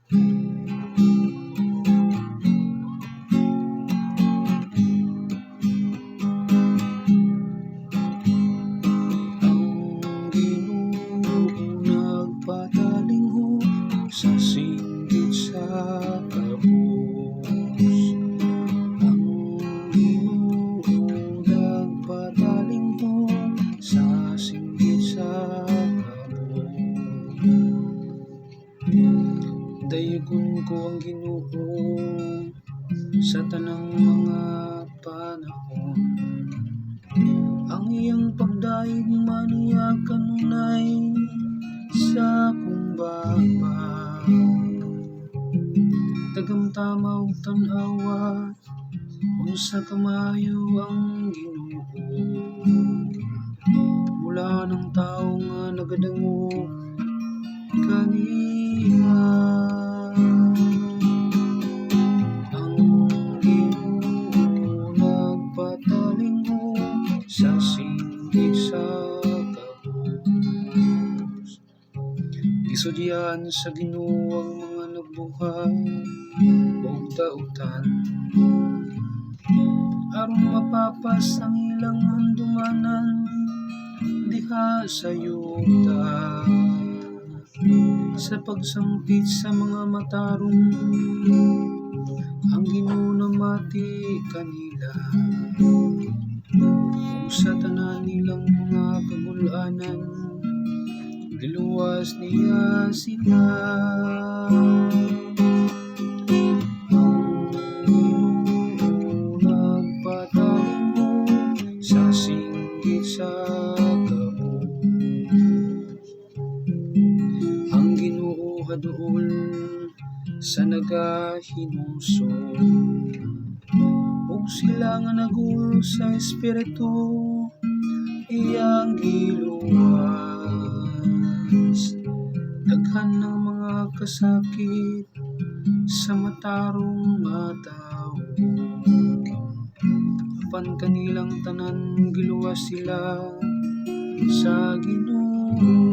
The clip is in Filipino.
Nagpatalingo sa singgit sa kabus. Ang Ginoo nagpatalingo sa singgit sa kabus. Dayogon ko ang Ginoo sa tanang mga panahon. Ang iyang pagdaig maniya kanunay sa kumbaba. Tagamtamaw tanawa unsa kamayo ang Ginoo. Mula ng tao nga nagadango kaniya. Ang Ginoo nagpatalingo sa singgit sa kabus. Gisudyan sa Ginoo ang mga nagbuhat og dautan, aron mapapas ang ilang handumanan diha sa yuta. Sa pagsampit sa mga matarong, ang Ginoo namati kanila. Sa tanan nilang mga kagulanan, giluwas niya sila. Ang Ginoo nagpatalingo sa singgit sa kabus. Ang Ginoo haduol sa nagahinungso, ug sila nga nagul sa espiritu iyang giluwas. Daghan ng mga kasakit sa matarong nga tawo, apan kanilang tanan giluwas sila sa Ginoo.